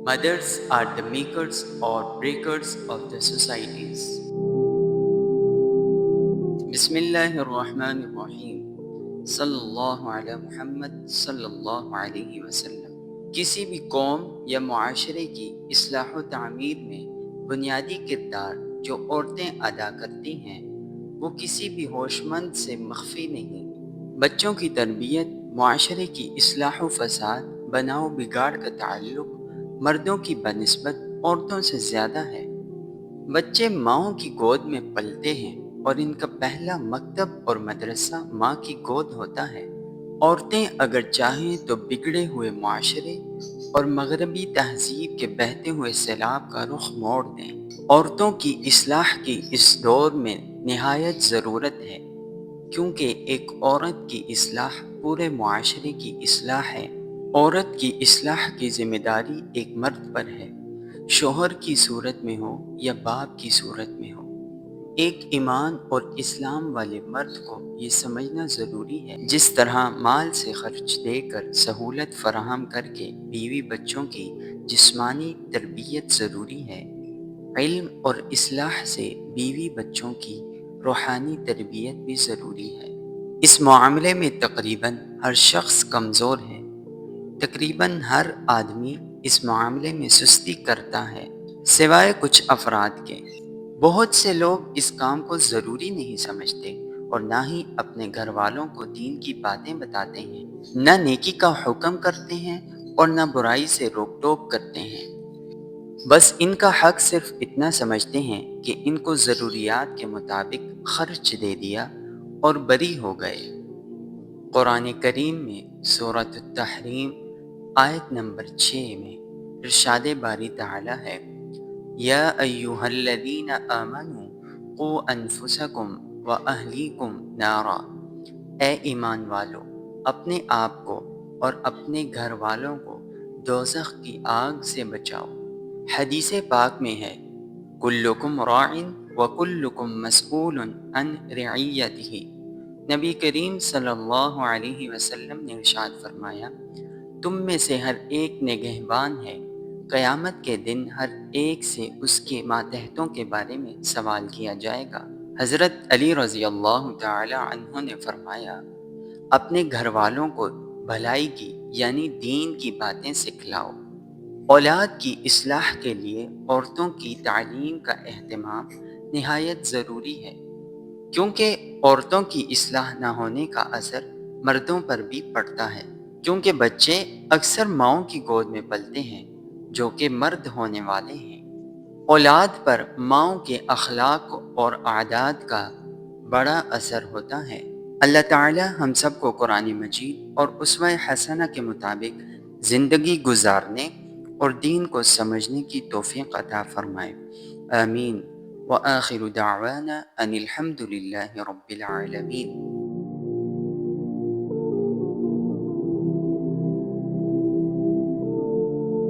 Mothers are the makers or breakers of the societies. بسم اللہ الرحمن الرحیم صلی اللہ علی محمد صلی اللہ علیہ وسلم۔ کسی بھی قوم یا معاشرے کی اصلاح و تعمیر میں بنیادی کردار جو عورتیں ادا کرتی ہیں وہ کسی بھی ہوش مند سے مخفی نہیں۔ بچوں کی تربیت، معاشرے کی اصلاح و فساد، بناؤ بگاڑ کا تعلق مردوں کی بنسبت عورتوں سے زیادہ ہے۔ بچے ماؤں کی گود میں پلتے ہیں اور ان کا پہلا مکتب اور مدرسہ ماں کی گود ہوتا ہے۔ عورتیں اگر چاہیں تو بگڑے ہوئے معاشرے اور مغربی تہذیب کے بہتے ہوئے سیلاب کا رخ موڑ دیں۔ عورتوں کی اصلاح کی اس دور میں نہایت ضرورت ہے، کیونکہ ایک عورت کی اصلاح پورے معاشرے کی اصلاح ہے۔ عورت کی اصلاح کی ذمہ داری ایک مرد پر ہے، شوہر کی صورت میں ہو یا باپ کی صورت میں ہو۔ ایک ایمان اور اسلام والے مرد کو یہ سمجھنا ضروری ہے، جس طرح مال سے خرچ دے کر سہولت فراہم کر کے بیوی بچوں کی جسمانی تربیت ضروری ہے، علم اور اصلاح سے بیوی بچوں کی روحانی تربیت بھی ضروری ہے۔ اس معاملے میں تقریباً ہر شخص کمزور ہے، تقریباً ہر آدمی اس معاملے میں سستی کرتا ہے، سوائے کچھ افراد کے۔ بہت سے لوگ اس کام کو ضروری نہیں سمجھتے اور نہ ہی اپنے گھر والوں کو دین کی باتیں بتاتے ہیں، نہ نیکی کا حکم کرتے ہیں اور نہ برائی سے روک ٹوک کرتے ہیں۔ بس ان کا حق صرف اتنا سمجھتے ہیں کہ ان کو ضروریات کے مطابق خرچ دے دیا اور بری ہو گئے۔ قرآن کریم میں سورۃ التحریم آیت نمبر 6 میں ارشاد باری تعالی ہے، یا ایہا الذین آمنوا قوا انفسکم واہلیکم نارا، اے ایمان والو اپنے آپ کو اور اپنے گھر والوں کو دوزخ کی آگ سے بچاؤ۔ حدیث پاک میں ہے، کلکم راع وکلکم مسئول عن رعیتہ۔ نبی کریم صلی اللہ علیہ وسلم نے ارشاد فرمایا، تم میں سے ہر ایک نگہبان ہے، قیامت کے دن ہر ایک سے اس کے ماتحتوں کے بارے میں سوال کیا جائے گا۔ حضرت علی رضی اللہ تعالی عنہ نے فرمایا، اپنے گھر والوں کو بھلائی کی یعنی دین کی باتیں سکھلاؤ۔ اولاد کی اصلاح کے لیے عورتوں کی تعلیم کا اہتمام نہایت ضروری ہے، کیونکہ عورتوں کی اصلاح نہ ہونے کا اثر مردوں پر بھی پڑتا ہے، کیونکہ بچے اکثر ماؤں کی گود میں پلتے ہیں جو کہ مرد ہونے والے ہیں۔ اولاد پر ماؤں کے اخلاق اور عادات کا بڑا اثر ہوتا ہے۔ اللہ تعالی ہم سب کو قرآن مجید اور اسوہ حسنہ کے مطابق زندگی گزارنے اور دین کو سمجھنے کی توفیق عطا فرمائے، آمین۔ وآخر دعوانا ان الحمد للہ رب العالمین۔